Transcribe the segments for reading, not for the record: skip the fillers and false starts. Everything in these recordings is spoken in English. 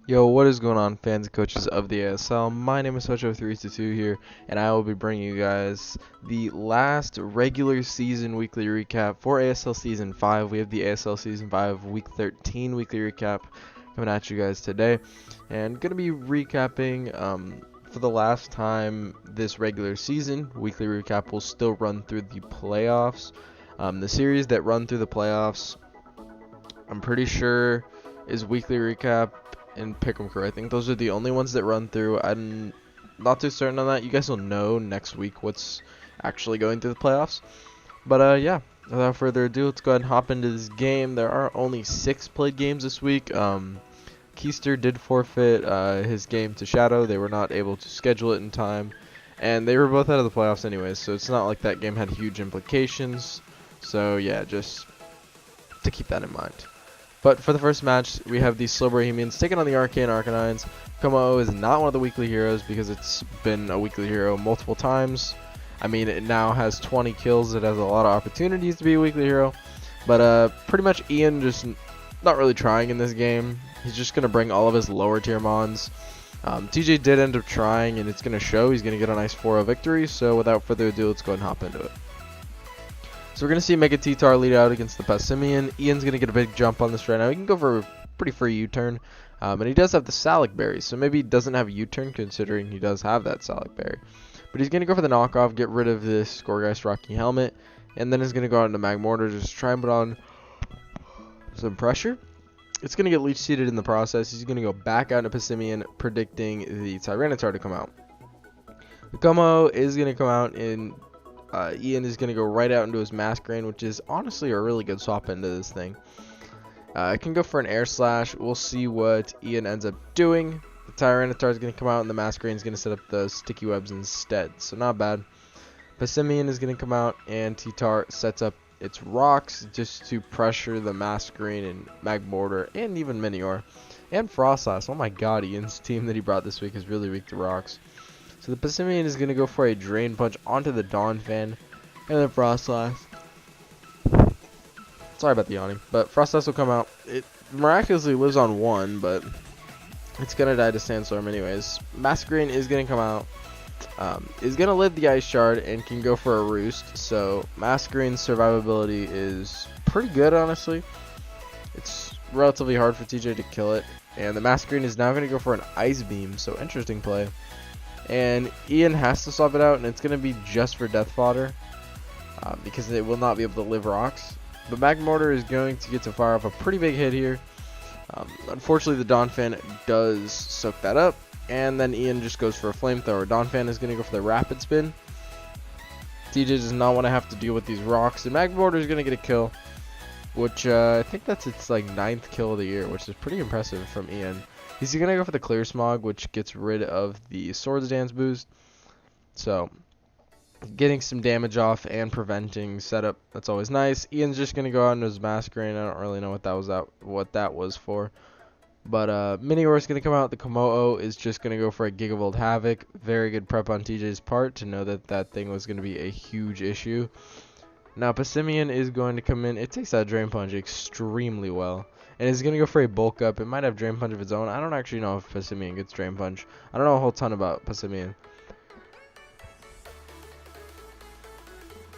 Yo, what is going on, fans and coaches of the ASL? My name is Socho322 here, and I will be bringing you guys the last regular season weekly recap for ASL Season 5. We have the ASL Season 5 Week 13 weekly recap coming at you guys today, and going to be recapping for the last time this regular season. Weekly recap will still run through the playoffs. The series that run through the playoffs, I'm pretty sure, is weekly recap and Pick'em Crew. I think those are the only ones that run through. I'm not too certain on that. You guys will know next week what's actually going through the playoffs. But yeah, without further ado, let's go ahead and hop into this game. There are only 6 played games this week. Keister did forfeit his game to Shadow. They were not able to schedule it in time, and they were both out of the playoffs anyways, so it's not like that game had huge implications. So yeah, just to keep that in mind. But for the first match, we have the Slow Bohemians taking on the Arcane Arcanines. Komo is not one of the weekly heroes because it's been a weekly hero multiple times. I mean, it now has 20 kills. It has a lot of opportunities to be a weekly hero. But pretty much Ian just not really trying in this game. He's just going to bring all of his lower tier mons. TJ did end up trying, and it's going to show. He's going to get a nice 4-0 victory. So without further ado, let's go ahead and hop into it. So we're going to see Mega T-Tar lead out against the Passimian. Ian's going to get a big jump on this right now. He can go for a pretty free U-turn. And he does have the Salic Berry, so maybe he doesn't have a U-turn considering he does have that Salic Berry. But he's going to go for the knockoff, get rid of this Scoregeist Rocky Helmet, and then he's going to go out into Magmortar, just try and put on some pressure. It's going to get leech seeded in the process. He's going to go back out into Passimian, predicting the Tyranitar to come out. The Como is going to come out in... Ian is going to go right out into his Masquerain, which is honestly a really good swap into this thing. I can go for an Air Slash. We'll see what Ian ends up doing. The Tyranitar is going to come out, and the Masquerain is going to set up the Sticky Webs instead, so not bad. Passimian is going to come out, and T-Tar sets up its Rocks just to pressure the Masquerain and Magmortar, and even Minior. And Frostlass. Oh my god, Ian's team that he brought this week is really weak to Rocks. So the Passimian is going to go for a Drain Punch onto the Dawn Fan, and then Frostlass. Sorry about the yawning, but Frostlass will come out. It miraculously lives on 1, but it's going to die to Sandstorm anyways. Masquerain is going to come out, is going to live the Ice Shard, and can go for a Roost. So Masquerain's survivability is pretty good, honestly. It's relatively hard for TJ to kill it, and the Masquerain is now going to go for an Ice Beam, so interesting play. And Ian has to swap it out, and it's going to be just for death fodder because it will not be able to live rocks. But Magmortar is going to get to fire off a pretty big hit here. Unfortunately, the Dawnfan does soak that up, and then Ian just goes for a Flamethrower. Dawnfan is going to go for the Rapid Spin. TJ does not want to have to deal with these rocks, and Magmortar is going to get a kill, which I think that's its like 9th kill of the year, which is pretty impressive from Ian. He's going to go for the Clear Smog, which gets rid of the Swords Dance boost. So, getting some damage off and preventing setup, that's always nice. Ian's just going to go out into his Masquerain. I don't really know what that was for. But Minior is going to come out. The Komodo is just going to go for a Gigavolt Havoc. Very good prep on TJ's part to know that that thing was going to be a huge issue. Now, Passimian is going to come in. It takes that Drain Punch extremely well. And it's going to go for a bulk up. It might have Drain Punch of its own. I don't actually know if Passimian gets Drain Punch. I don't know a whole ton about Passimian.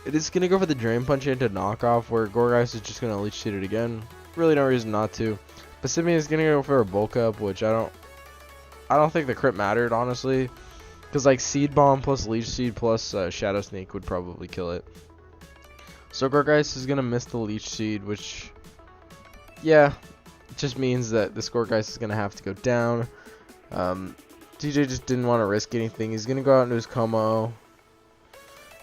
It is going to go for the Drain Punch into knockoff, where Gourgeist is just going to leech seed it again. Really no reason not to. Passimian is going to go for a bulk up, which I don't think the crit mattered, honestly. Because like Seed Bomb plus Leech Seed plus Shadow Sneak would probably kill it. So Gourgeist is going to miss the Leech Seed, which... yeah, it just means that the Scoregeist is going to have to go down. TJ just didn't want to risk anything. He's going to go out into his Como.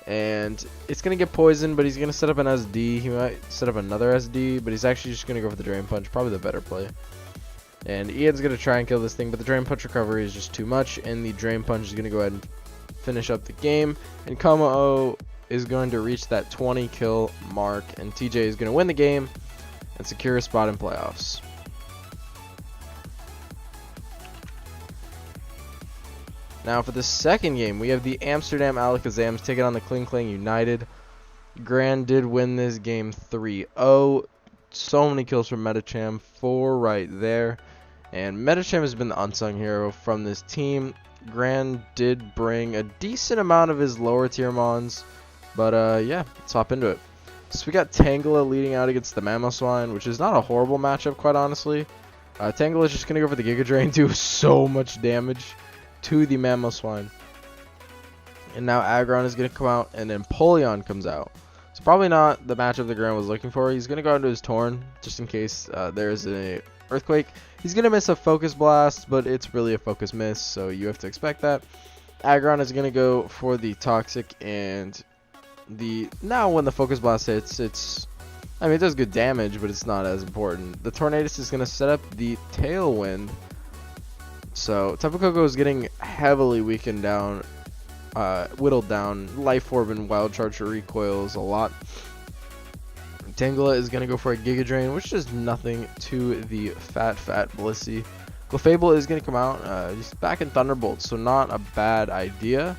And it's going to get poisoned, but he's going to set up an SD. He might set up another SD, but he's actually just going to go for the Drain Punch. Probably the better play. And Ian's going to try and kill this thing, but the Drain Punch recovery is just too much. And the Drain Punch is going to go ahead and finish up the game. And Como is going to reach that 20 kill mark. And TJ is going to win the game and secure a spot in playoffs. Now for the second game, we have the Amsterdam Alakazams taking on the Kling Klang United. Gran did win this game 3-0. So many kills from Metacham, 4 right there. And Medicham has been the unsung hero from this team. Gran did bring a decent amount of his lower tier mons, but yeah, let's hop into it. So we got Tangela leading out against the Mamoswine, which is not a horrible matchup, quite honestly. Tangela is just going to go for the Giga Drain, do so much damage to the Mamoswine. And now Aggron is going to come out, and then Polion comes out. So probably not the matchup that Gran was looking for. He's going to go into his Torn, just in case there's an Earthquake. He's going to miss a Focus Blast, but it's really a Focus Miss, so you have to expect that. Aggron is going to go for the Toxic, and now when the Focus Blast hits, I mean, it does good damage, but it's not as important. The Tornadus is going to set up the Tailwind. So Tapu Koko is getting heavily weakened down, whittled down. Life Orb and Wild Charger recoils a lot. Tangela is going to go for a Giga Drain, which does nothing to the fat Blissey. Clefable is going to come out. He's back in Thunderbolt, so not a bad idea.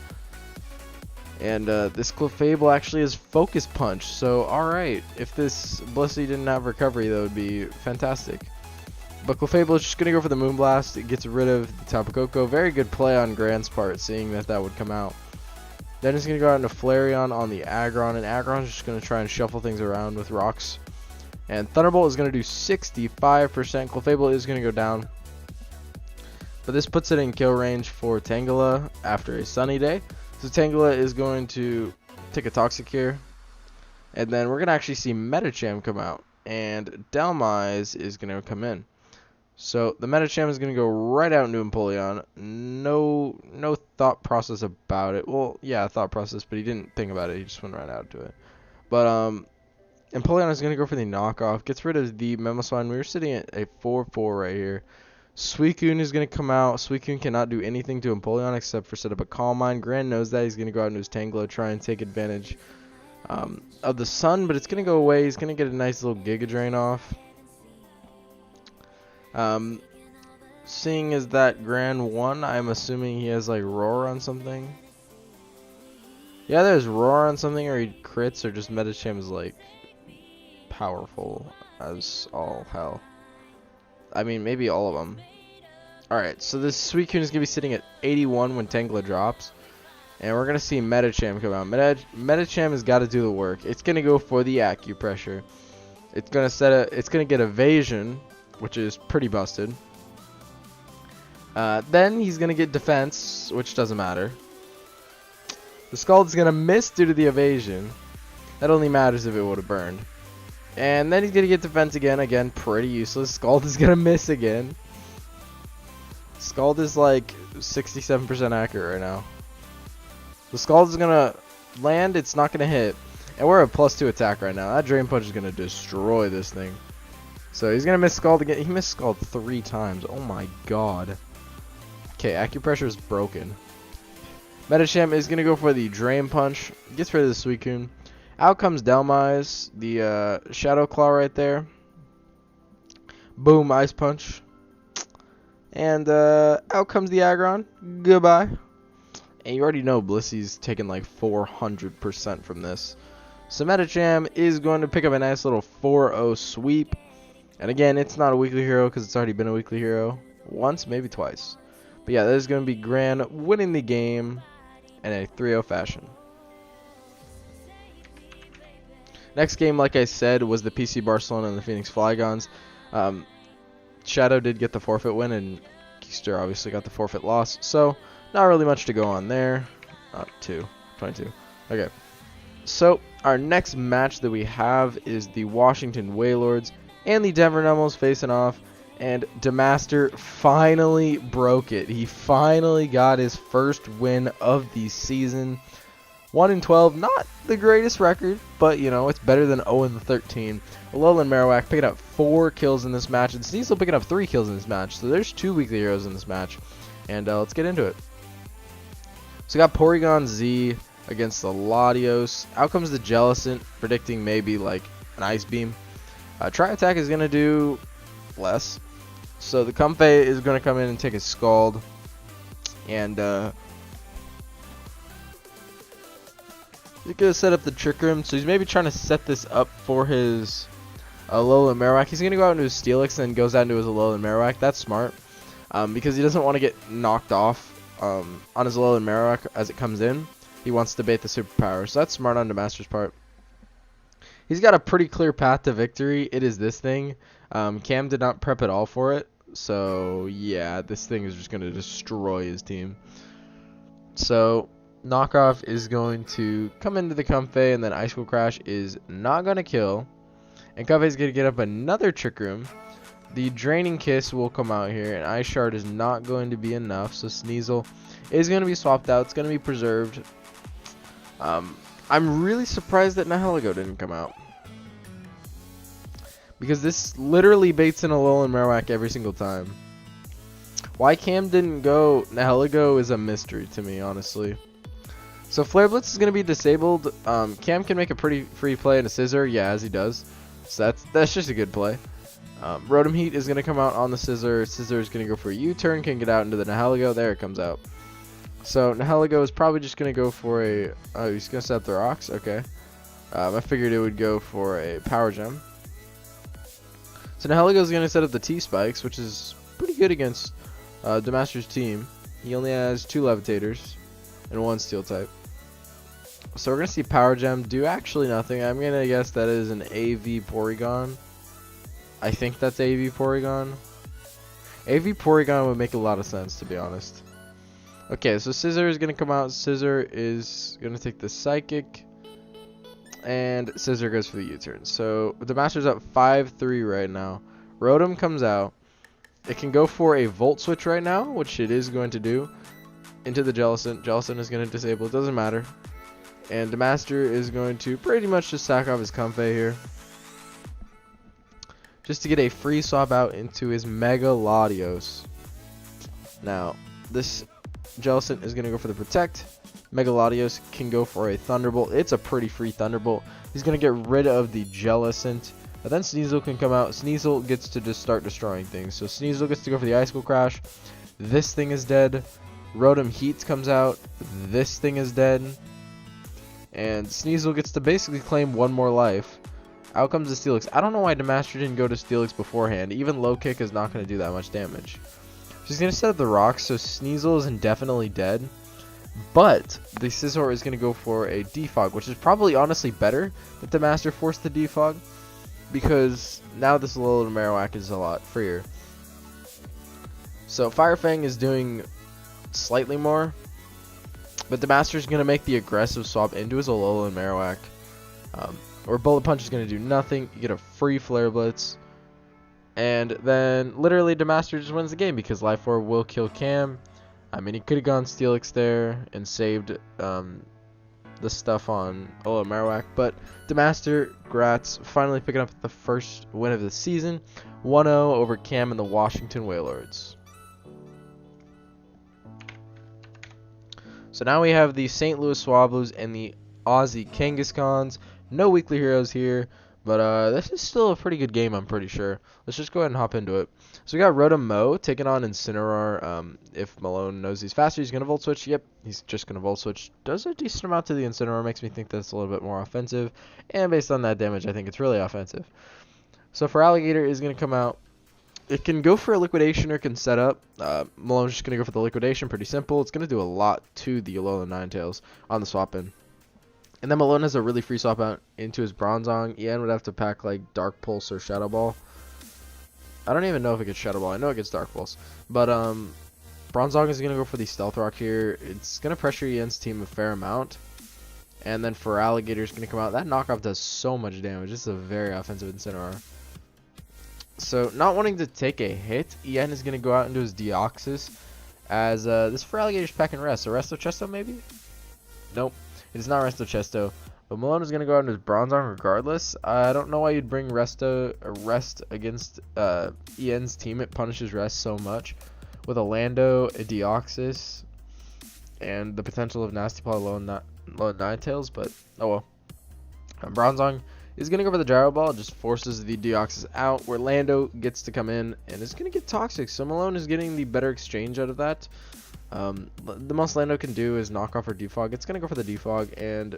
And this Clefable actually is Focus Punch, so alright. If this Blissey didn't have recovery, that would be fantastic. But Clefable is just going to go for the Moonblast. It gets rid of the Tapu Koko. Very good play on Gran's part, seeing that would come out. Then he's going to go out into Flareon on the Aggron, and Aggron's just going to try and shuffle things around with rocks. And Thunderbolt is going to do 65%. Clefable is going to go down. But this puts it in kill range for Tangela after a sunny day. So Tangela is going to take a Toxic here. And then we're going to actually see Medicham come out. And Dhelmise is going to come in. So the Medicham is going to go right out into Empoleon. No thought process about it. Well, yeah, thought process, but he didn't think about it. He just went right out to it. But Empoleon is going to go for the knockoff. Gets rid of the Mamoswine. We were sitting at a 4-4 right here. Suicune is going to come out. Suicune cannot do anything to Empoleon except for set up a Calm Mind. Gran knows that. He's going to go out into his Tangela, try and take advantage of the sun, but it's going to go away. He's going to get a nice little Giga Drain off. Seeing as that Gran won, I'm assuming he has like Roar on something. Yeah, there's Roar on something, or he crits, or just Medicham is like powerful as all hell. I mean, maybe all of them. Alright, so this Suicune is going to be sitting at 81 when Tangela drops. And we're going to see Medicham come out. Medicham has got to do the work. It's going to go for the Acupressure. It's going to get Evasion, which is pretty busted. Then he's going to get Defense, which doesn't matter. The Scald is going to miss due to the Evasion. That only matters if it would have burned. And then he's going to get Defense again. Again, pretty useless. Scald is going to miss again. Scald is like 67% accurate right now. The Scald is going to land. It's not going to hit. And we're at +2 attack right now. That Drain Punch is going to destroy this thing. So he's going to miss Scald again. He missed Scald 3 times. Oh my god. Okay, Acupressure is broken. Medicham is going to go for the Drain Punch. Gets rid of the Suicune. Out comes Dhelmise. The Shadow Claw right there. Boom, Ice Punch. And out comes the Aggron. Goodbye. And you already know Blissey's taking like 400% from this. So Medicham is going to pick up a nice little 4-0 sweep. And again, it's not a weekly hero because it's already been a weekly hero. Once, maybe twice. But yeah, that is going to be Gran winning the game in a 3-0 fashion. Next game, like I said, was the PC Barcelona and the Phoenix Flygons. Shadow did get the forfeit win, and Keister obviously got the forfeit loss. So, not really much to go on there. 22. Okay. So, our next match that we have is the Washington Wailords and the Denver Nummels facing off. And Demaster finally broke it. He finally got his first win of the season. 1-12, not the greatest record, but you know, it's better than 0-13. Alolan Marowak picking up 4 kills in this match, and Sneasel picking up 3 kills in this match. So there's 2 weekly heroes in this match, and let's get into it. So we got Porygon Z against the Latios. Out comes the Jellicent, predicting maybe like an Ice Beam. Tri-Attack is going to do less. So the Comfey is going to come in and take a Scald. And he's going to set up the Trick Room. So he's maybe trying to set this up for his Alolan Marowak. He's going to go out into his Steelix and then goes out into his Alolan Marowak. That's smart. because he doesn't want to get knocked off on his Alolan Marowak as it comes in. He wants to bait the superpower, so that's smart on Demaster's part. He's got a pretty clear path to victory. It is this thing. Cam did not prep at all for it, so yeah, this thing is just going to destroy his team. So Knockoff is going to come into the Comfey, and then Icicle Crash is not going to kill. And Comfey is going to get up another Trick Room. The Draining Kiss will come out here, and Ice Shard is not going to be enough, so Sneasel is going to be swapped out. It's going to be preserved. I'm really surprised that Nihilego didn't come out, because this literally baits in a Alolan Marowak every single time. Why Cam didn't go Nihilego is a mystery to me, honestly. So Flare Blitz is going to be disabled. Cam can make a pretty free play and a Scissor, yeah, as he does. So that's just a good play. Rotom Heat is going to come out on the Scissor. Scissor is going to go for a U-turn, can get out into the Nihilego. There it comes out. So Nihilego is probably just going to go for a... Oh, he's going to set up the rocks? Okay. I figured it would go for a Power Gem. So Nihilego is going to set up the T-Spikes, which is pretty good against Demaster's team. He only has 2 Levitators and 1 Steel type. So we're going to see Power Gem do actually nothing. I'm going to guess that is an AV Porygon. I think that's AV Porygon. AV Porygon would make a lot of sense, to be honest. Okay, so Scissor is going to come out. Scissor is going to take the Psychic. And Scissor goes for the U-turn. So the Master's up 5-3 right now. Rotom comes out. It can go for a Volt Switch right now, which it is going to do. Into the Jellicent. Jellicent is going to disable. It doesn't matter. And the Master is going to pretty much just sack off his Comfey here, just to get a free swap out into his Mega Latios. Now, this Jellicent is going to go for the Protect. Mega Latios can go for a Thunderbolt. It's a pretty free Thunderbolt. He's going to get rid of the Jellicent. But then Sneasel can come out. Sneasel gets to just start destroying things. So Sneasel gets to go for the Icicle Crash. This thing is dead. Rotom Heat comes out. This thing is dead. And Sneasel gets to basically claim 1 more life. Out comes the Steelix. I don't know why Demaster didn't go to Steelix beforehand. Even Low Kick is not going to do that much damage. She's going to set up the rocks, so Sneasel is indefinitely dead. But the Scizor is going to go for a Defog, which is probably honestly better that Demaster forced the Defog, because now this Alolan Marowak is a lot freer. So Fire Fang is doing slightly more, but Demaster is going to make the aggressive swap into his Alolan Marowak. Or Bullet Punch is going to do nothing. You get a free Flare Blitz. And then literally Demaster just wins the game, because Life Orb will kill Cam. I mean, he could have gone Steelix there and saved the stuff on Alolan Marowak. But Demaster, Gratz, finally picking up the first win of the season. 1-0 over Cam and the Washington Wailords. So now we have the St. Louis Swablues and the Aussie Kangaskhan's. No weekly heroes here, but this is still a pretty good game, I'm pretty sure. Let's just go ahead and hop into it. So we got Rotom Mo taking on Incineroar. If Malone knows he's faster, he's going to Volt Switch. Yep, he's just going to Volt Switch. Does a decent amount to the Incineroar. Makes me think that's a little bit more offensive. And based on that damage, I think it's really offensive. So for Alligator is going to come out. It can go for a Liquidation or can set up. Malone's just going to go for the Liquidation. Pretty simple. It's going to do a lot to the Alolan Ninetales on the swap in. And then Malone has a really free swap out into his Bronzong. Ian would have to pack like Dark Pulse or Shadow Ball. I don't even know if it gets Shadow Ball. I know it gets Dark Pulse. But Bronzong is going to go for the Stealth Rock here. It's going to pressure Ian's team a fair amount. And then for Alligator is going to come out. That knockoff does so much damage. This is a very offensive Incineroar. So not wanting to take a hit, Ian is going to go out into his Deoxys. As this for Alligator's packing Rest. So Resto Chesto maybe? Nope. It is not Resto Chesto, but Malone is going to go out into his Bronzong regardless. I don't know why you'd bring Rest against Ian's team. It punishes Rest so much. With a Lando, a Deoxys, and the potential of Nasty Paw low Ninetales, but oh well. Bronzong is going to go for the Gyro Ball. It just forces the Deoxys out, where Lando gets to come in, and it's going to get Toxic. So Malone is getting the better exchange out of that. The most Lando can do is knock off or defog. It's going to go for the defog, and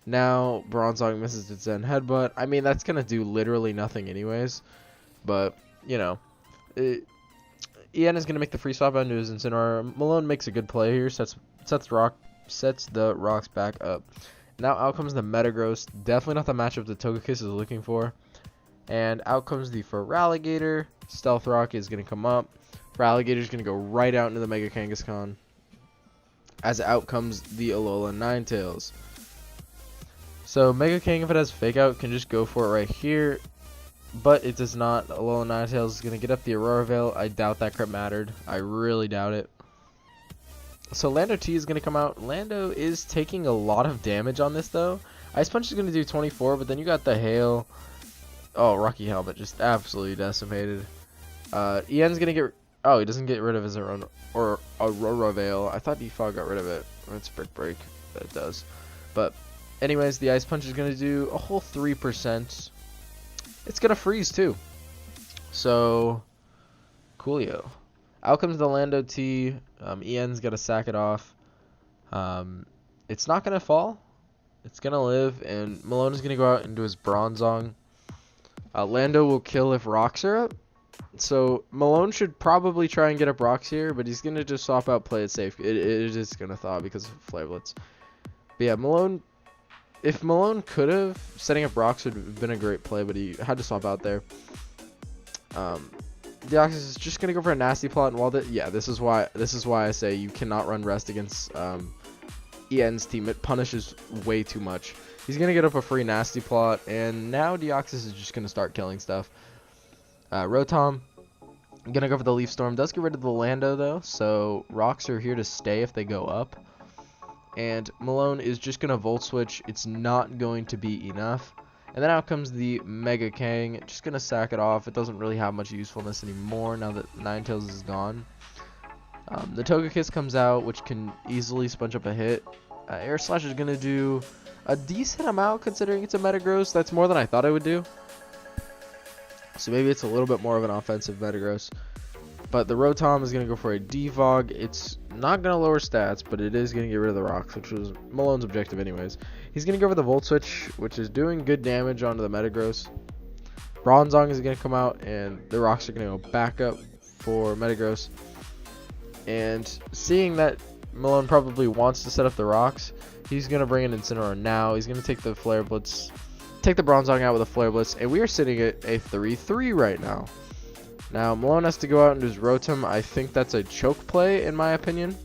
now Bronzong misses its Zen Headbutt. I mean, that's going to do literally nothing anyways, but, you know, EN is going to make the free swap onto his Incineroar. Malone makes a good play here, sets the rocks back up. Now out comes the Metagross, definitely not the matchup that Togekiss is looking for. And out comes the Feraligatr. Stealth Rock is going to come up. Feraligatr is going to go right out into the Mega Kangaskhan. As out comes the Alola Ninetales. So Mega Kang, if it has Fake Out, can just go for it right here. But it does not. Alola Ninetales is going to get up the Aurora Veil. I doubt that crit mattered. I really doubt it. So Lando T is going to come out. Lando is taking a lot of damage on this though. Ice Punch is going to do 24, but then you got the Hail. Oh, Rocky Helmet just absolutely decimated. Ian's going to get... Oh, he doesn't get rid of his own or Aurora Veil. I thought Defog got rid of it. It's Brick Break. But it does. But anyways, the Ice Punch is going to do a whole 3%. It's going to freeze too. So, coolio. Out comes the Lando T. Ian's got to sack it off. It's not going to fall. It's going to live. And Malone is going to go out into his Bronzong. Lando will kill if rocks are up. So Malone should probably try and get up rocks here, but he's going to just swap out, play it safe. It is going to thaw because of Flare Blitz. But yeah, Malone, if Malone could have, setting up rocks would have been a great play, but he had to swap out there. Deoxys is just going to go for a nasty plot, and while this is why I say you cannot run rest against EN's team. It punishes way too much. He's going to get up a free nasty plot, and now Deoxys is just going to start killing stuff. Rotom, going to go for the Leaf Storm. Does get rid of the Lando, though, so rocks are here to stay if they go up. And Malone is just going to Volt Switch. It's not going to be enough. And then out comes the Mega Kang. Just going to sack it off. It doesn't really have much usefulness anymore now that Ninetales is gone. The Togekiss comes out, which can easily sponge up a hit. Air Slash is going to do a decent amount considering it's a Metagross. That's more than I thought it would do. So maybe it's a little bit more of an offensive Metagross. But the Rotom is going to go for a Defog. It's not going to lower stats, but it is going to get rid of the rocks, which was Malone's objective anyways. He's going to go for the Volt Switch, which is doing good damage onto the Metagross. Bronzong is going to come out, and the rocks are going to go back up for Metagross. And seeing that Malone probably wants to set up the rocks, he's going to bring in Incineroar now. He's going to take the Flare Blitz, take the Bronzong out with a Flare Blitz, and we are sitting at a 3-3 right now. Now, Malone has to go out into his Rotom. I think that's a choke play, in my opinion.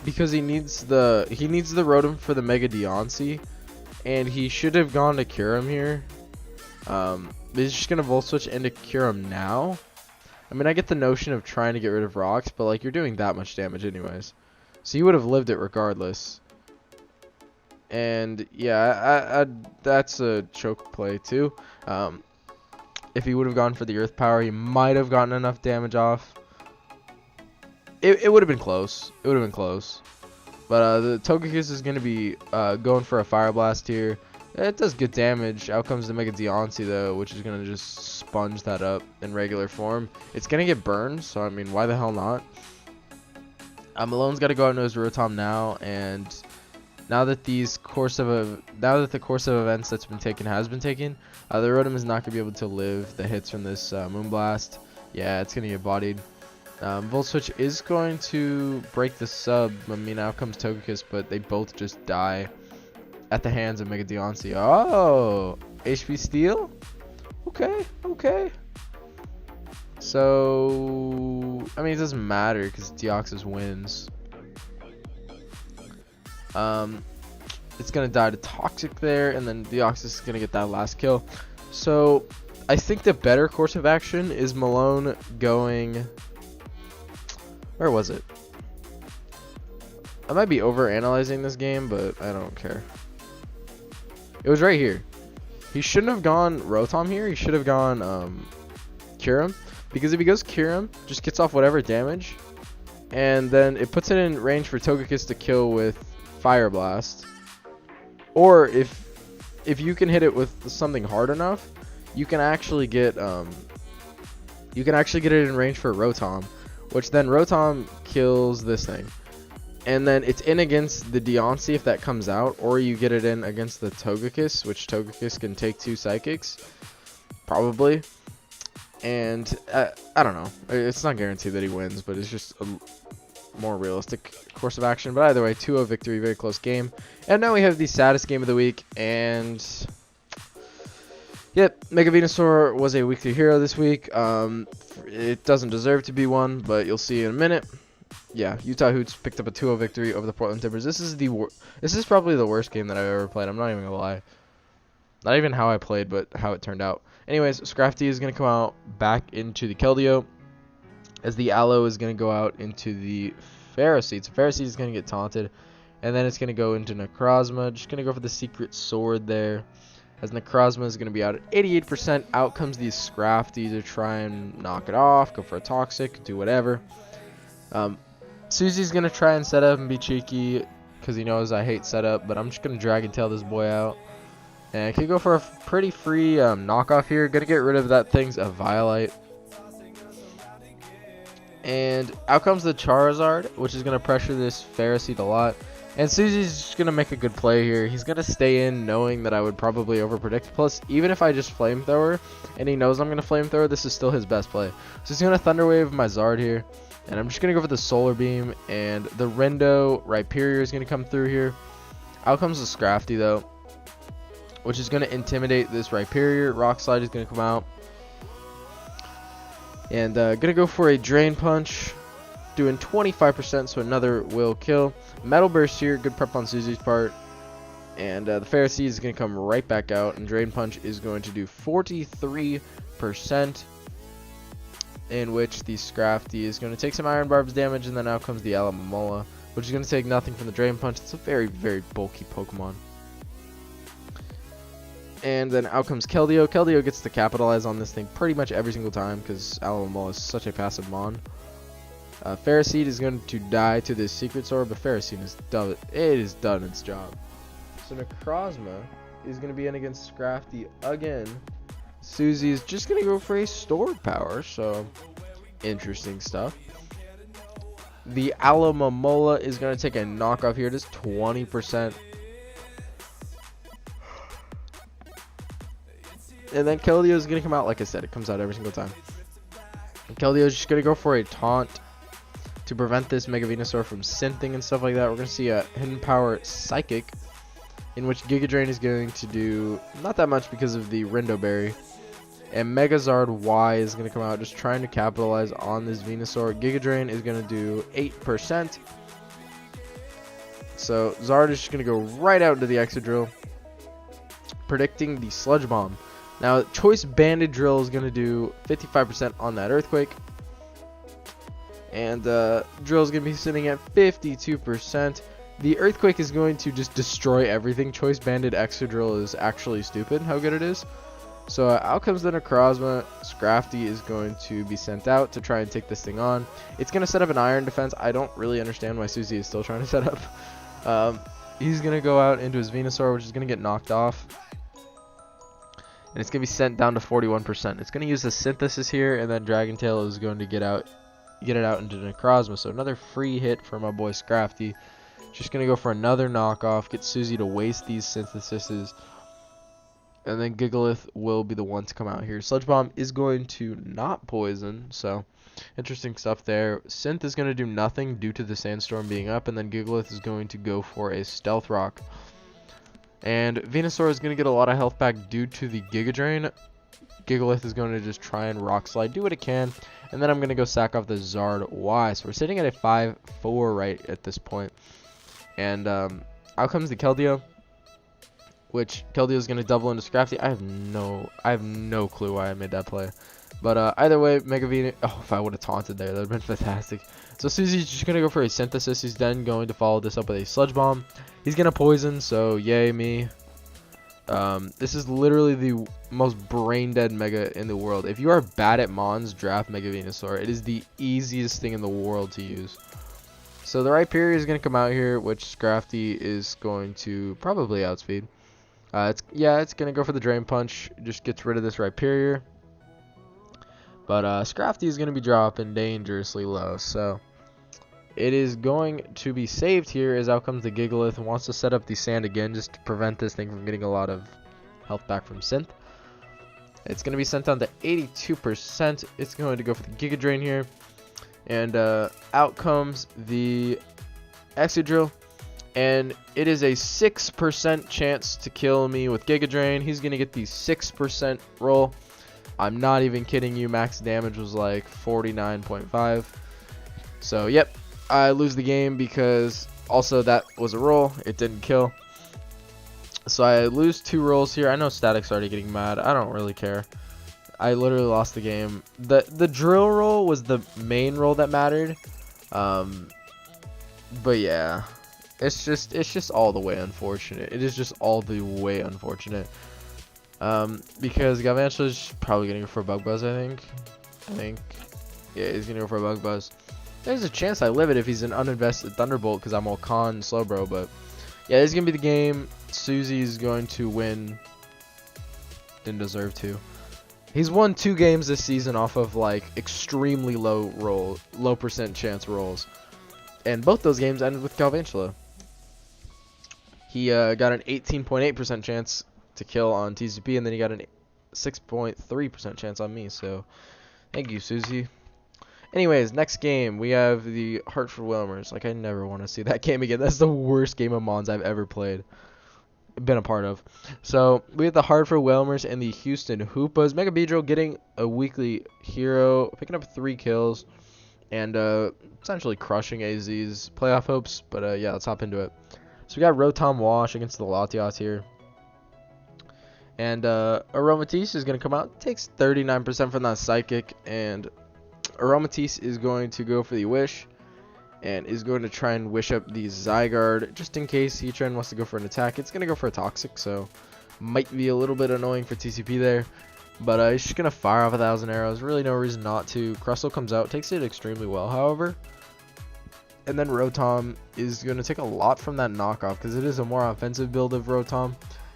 Because he needs the Rotom for the Mega Deoncé, and he should have gone to Kyurem here. He's just going to Volt Switch into Kyurem now. I mean, I get the notion of trying to get rid of rocks, but like you're doing that much damage anyways. So you would have lived it regardless. And yeah, that's a choke play too. If he would have gone for the Earth Power, he might have gotten enough damage off. It would have been close. It would have been close. But the Togekiss is going to be going for a Fire Blast here. It does good damage. Out comes the Mega Deoncé though, which is going to just sponge that up in regular form. It's going to get burned, so I mean, why the hell not? Malone's got to go out into his Rotom now, and now that the course of events that's been taken has been taken, the Rotom is not going to be able to live the hits from this Moonblast. Yeah, it's going to get bodied. Volt Switch is going to break the sub. I mean, out comes Togekiss, but they both just die at the hands of Mega Deoncé. Oh, HP steal? Okay, okay. So, I mean, it doesn't matter because Deoxys wins. It's going to die to Toxic there, and then Deoxys is going to get that last kill. So, I think the better course of action is Malone going... Where was it? I might be over-analyzing this game, but I don't care. It was right here. He shouldn't have gone Rotom here. He should have gone Kyurem. Because if he goes Kyurem, just gets off whatever damage, and then it puts it in range for Togekiss to kill with Fire Blast. Or if you can hit it with something hard enough, you can actually get it in range for Rotom, which then Rotom kills this thing. And then it's in against the Deoncé if that comes out, or you get it in against the Togekiss, which Togekiss can take 2 Psychics, probably. And I don't know. It's not guaranteed that he wins, but it's just a more realistic course of action. But either way, 2-0 victory, very close game. And now we have the saddest game of the week. And yep, Mega Venusaur was a weekly hero this week. It doesn't deserve to be one, but you'll see in a minute. Yeah, Utah Hoots picked up a 2-0 victory over the Portland Timbers. This is probably the worst game that I've ever played. I'm not even gonna lie. Not even how I played, but how it turned out. Anyways, Scrafty is gonna come out back into the Keldeo, as the Aloe is gonna go out into the Ferroseed. So Ferroseed is gonna get taunted, and then it's gonna go into Necrozma. Just gonna go for the secret sword there, as Necrozma is gonna be out at 88%. Out comes the Scrafty to try and knock it off, go for a Toxic, do whatever. Susie's gonna try and set up and be cheeky because he knows I hate setup, but I'm just gonna Dragon Tail this boy out. And I could go for a pretty free knockoff here. Gonna get rid of that thing's a Violite. And out comes the Charizard, which is gonna pressure this Ferroseed a lot. And Susie's just gonna make a good play here. He's gonna stay in knowing that I would probably overpredict. Plus, even if I just Flamethrower and he knows I'm gonna Flamethrower, this is still his best play. So he's gonna Thunder Wave my Zard here. And I'm just gonna go for the Solar Beam, and the Rendo Rhyperior is gonna come through here. Out comes the Scrafty though, which is gonna intimidate this Rhyperior. Rock Slide is gonna come out, and gonna go for a Drain Punch, doing 25%, so another will kill. Metal Burst here, good prep on Susie's part, and the Ferroseed is gonna come right back out, and Drain Punch is going to do 43%. In which the Scrafty is going to take some Iron Barb's damage, and then out comes the Alomomola, which is going to take nothing from the Drain Punch. It's a very, very bulky Pokemon. And then out comes Keldeo. Keldeo gets to capitalize on this thing pretty much every single time because Alomomola is such a passive mon. Ferroseed is going to die to this Secret Sword, but Ferroseed is done. It is done its job. So Necrozma is going to be in against Scrafty again. Susie is just going to go for a stored power, so interesting stuff. The Alomomola is going to take a knockoff here, just 20%. And then Keldeo is going to come out, like I said, it comes out every single time. And Keldeo is just going to go for a taunt to prevent this Mega Venusaur from synthing and stuff like that. We're going to see a Hidden Power Psychic, in which Giga Drain is going to do not that much because of the Rendo Berry. And Megazard Y is going to come out just trying to capitalize on this Venusaur. Giga Drain is going to do 8%. So Zard is just going to go right out into the Exadrill, predicting the Sludge Bomb. Now Choice Banded Drill is going to do 55% on that Earthquake. And Drill is going to be sitting at 52%. The Earthquake is going to just destroy everything. Choice Banded Exadrill is actually stupid how good it is. So out comes the Necrozma. Scrafty is going to be sent out to try and take this thing on. It's going to set up an Iron Defense. I don't really understand why Susie is still trying to set up. He's going to go out into his Venusaur, which is going to get knocked off. And it's going to be sent down to 41%. It's going to use the Synthesis here, and then Dragon Tail is going to get it out into Necrozma. So another free hit for my boy Scrafty. Just going to go for another knockoff. Get Susie to waste these Synthesises. And then Gigalith will be the one to come out here. Sludge Bomb is going to not poison, so interesting stuff there. Synth is going to do nothing due to the Sandstorm being up, and then Gigalith is going to go for a Stealth Rock. And Venusaur is going to get a lot of health back due to the Giga Drain. Gigalith is going to just try and Rock Slide, do what it can, and then I'm going to go sack off the Zard Y. So we're sitting at a 5-4 right at this point. And out comes the Keldeo, which Keldeo is going to double into Scrafty. I have no clue why I made that play. But either way, Mega Venus. Oh, if I would have taunted there, that would have been fantastic. So Susie's just going to go for a Synthesis. He's then going to follow this up with a Sludge Bomb. He's going to poison, so yay me. This is literally the most brain dead Mega in the world. If you are bad at Mons, draft Mega Venusaur. It is the easiest thing in the world to use. So the Rhyperior is going to come out here, which Scrafty is going to probably outspeed. It's going to go for the Drain Punch. Just gets rid of this Rhyperior. But Scrafty is going to be dropping dangerously low. So it is going to be saved here as out comes the Gigalith and wants to set up the Sand again just to prevent this thing from getting a lot of health back from Synth. It's going to be sent down to 82%. It's going to go for the Giga Drain here. And out comes the Excadrill. And it is a 6% chance to kill me with Giga Drain. He's going to get the 6% roll. I'm not even kidding you. Max damage was like 49.5. So, yep. I lose the game because also that was a roll. It didn't kill. So I lose 2 rolls here. I know Static's already getting mad. I don't really care. I literally lost the game. The drill roll was the main roll that mattered. But yeah, it's just all the way unfortunate. It is just all the way unfortunate. Because Galvantula's probably gonna go for a Bug Buzz. I think. Yeah, he's gonna go for a Bug Buzz. There's a chance I live it if he's an uninvested Thunderbolt because I'm all con Slowbro. But yeah, this is gonna be the game. Susie's going to win. Didn't deserve to. He's won 2 games this season off of like extremely low percent chance rolls, and both those games ended with Galvantula. He got an 18.8% chance to kill on TCP, and then he got an 6.3% chance on me. So, thank you, Susie. Anyways, next game we have the Hartford Whalmers. Like I never want to see that game again. That's the worst game of Mons I've ever been a part of. So we have the Hartford Whalmers and the Houston Hoopas. Mega Beedrill getting a weekly hero, picking up 3 kills, and essentially crushing AZ's playoff hopes. But yeah, let's hop into it. So we got Rotom Wash against the Latias here. And Aromatisse is going to come out. Takes 39% from that Psychic. And Aromatisse is going to go for the Wish. And is going to try and wish up the Zygarde. Just in case Heatran wants to go for an attack. It's going to go for a Toxic. So might be a little bit annoying for TCP there. But he's just going to fire off 1,000 arrows. Really no reason not to. Crustle comes out. Takes it extremely well, however. And then Rotom is going to take a lot from that knockoff. Because it is a more offensive build of Rotom.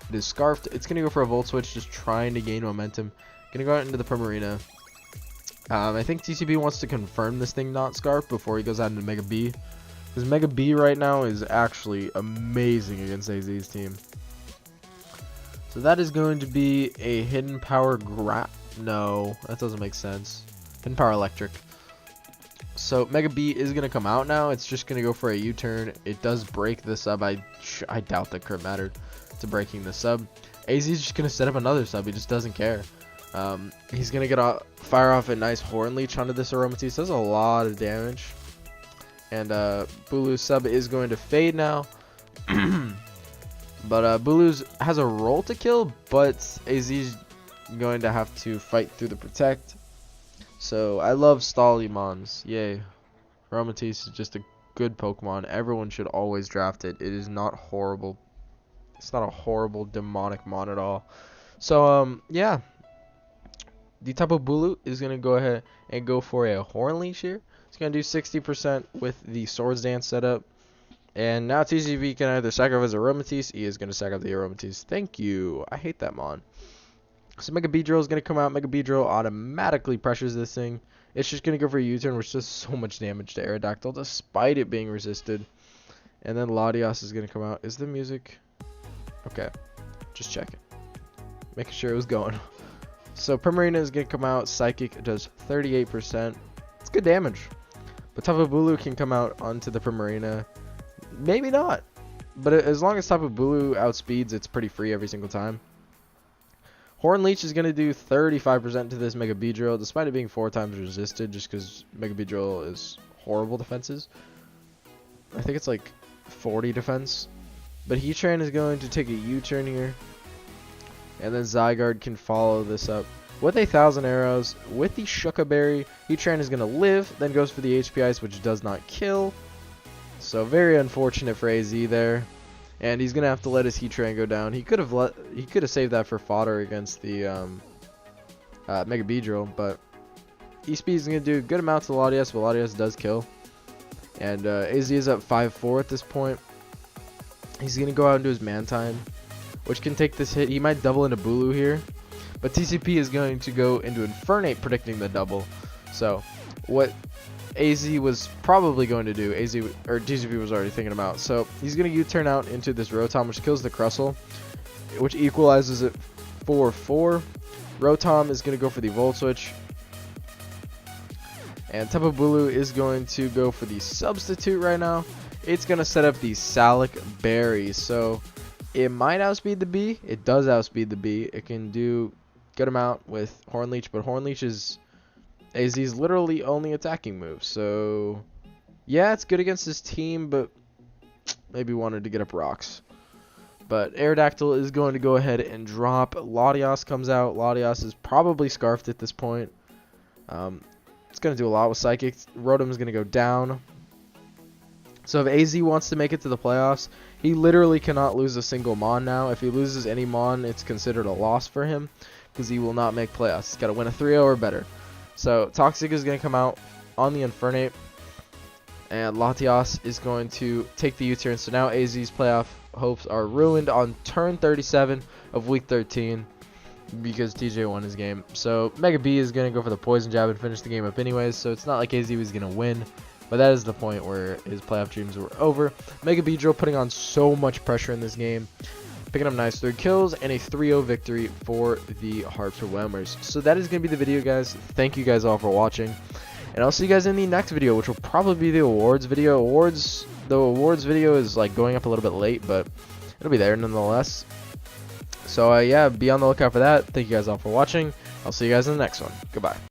It is Scarfed. It's going to go for a Volt Switch. Just trying to gain momentum. Going to go out into the Primarina. I think TCP wants to confirm this thing not Scarf before he goes out into Mega B. Because Mega B right now is actually amazing against AZ's team. So that is going to be a Hidden Power No, that doesn't make sense. Hidden Power Electric. So Mega B is going to come out now. It's just going to go for a U-turn. It does break the sub. I doubt that crit mattered to breaking the sub. AZ is just going to set up another sub. He just doesn't care. He's going to fire off a nice Horn Leech onto this Aromatisse. Does a lot of damage. And Bulu's sub is going to fade now. But Bulu's has a roll to kill, but AZ's going to have to fight through the Protect. So I love Stallymons. Yay. Aromatisse is just a good Pokemon. Everyone should always draft it. It is not horrible. It's not a horrible demonic mon at all. So yeah. The Tapu Bulu is going to go ahead and go for a Horn Leech here. It's going to do 60% with the Swords Dance setup. And now TCV can either sacrifice Aromatisse. He is going to sacrifice the Aromatisse. Thank you. I hate that mon. So Mega Beedrill is going to come out. Mega Beedrill automatically pressures this thing. It's just going to go for a U-turn, which does so much damage to Aerodactyl, despite it being resisted. And then Latias is going to come out. Is the music... Okay. Just checking. Making sure it was going. So Primarina is going to come out. Psychic does 38%. It's good damage. But Tapu Bulu can come out onto the Primarina. Maybe not. But as long as Tapu Bulu outspeeds, it's pretty free every single time. Horn Leech is going to do 35% to this Mega Beedrill, despite it being 4 times resisted, just because Mega Beedrill is horrible defenses. I think it's like 40 defense. But Heatran is going to take a U-turn here. And then Zygarde can follow this up with 1,000 arrows. With the Shuka Berry, Heatran is going to live, then goes for the HP Ice, which does not kill. So very unfortunate for AZ there. And he's going to have to let his Heatran go down. He could have saved that for fodder against the Mega Beedrill, but E-Speed is going to do a good amount to Latias, but Latias does kill. And AZ is up 5-4 at this point. He's going to go out and do his Mantine, which can take this hit. He might double into Bulu here, but TCP is going to go into Infernape, predicting the double. So what AZ was probably going to do, TCP was already thinking about. So he's going to U-turn out into this Rotom, which kills the Crustle, which equalizes it 4-4. Rotom is going to go for the Volt Switch. And Tapu Bulu is going to go for the Substitute right now. It's going to set up the Salic Berry. So it might outspeed the B. It does outspeed the B. It can do good amount with Horn Leech, but Horn Leech is AZ's literally only attacking move. So yeah, it's good against his team, but maybe wanted to get up rocks. But Aerodactyl is going to go ahead and drop. Latios comes out. Latios is probably scarfed at this point. It's going to do a lot with Psychic. Rotom is going to go down. So if AZ wants to make it to the playoffs, he literally cannot lose a single Mon now. If he loses any Mon, it's considered a loss for him because he will not make playoffs. He's got to win a 3-0 or better. So Toxic is going to come out on the Infernape. And Latios is going to take the U-turn. So now AZ's playoff hopes are ruined on turn 37 of week 13 because TJ won his game. So Mega B is going to go for the Poison Jab and finish the game up anyways. So it's not like AZ was going to win. But that is the point where his playoff dreams were over. Mega Beedrill putting on so much pressure in this game. Picking up nice 3 kills and a 3-0 victory for the Hartford Whalmers. So that is going to be the video, guys. Thank you guys all for watching. And I'll see you guys in the next video, which will probably be the awards video. The awards video is like going up a little bit late, but it'll be there nonetheless. So yeah, be on the lookout for that. Thank you guys all for watching. I'll see you guys in the next one. Goodbye.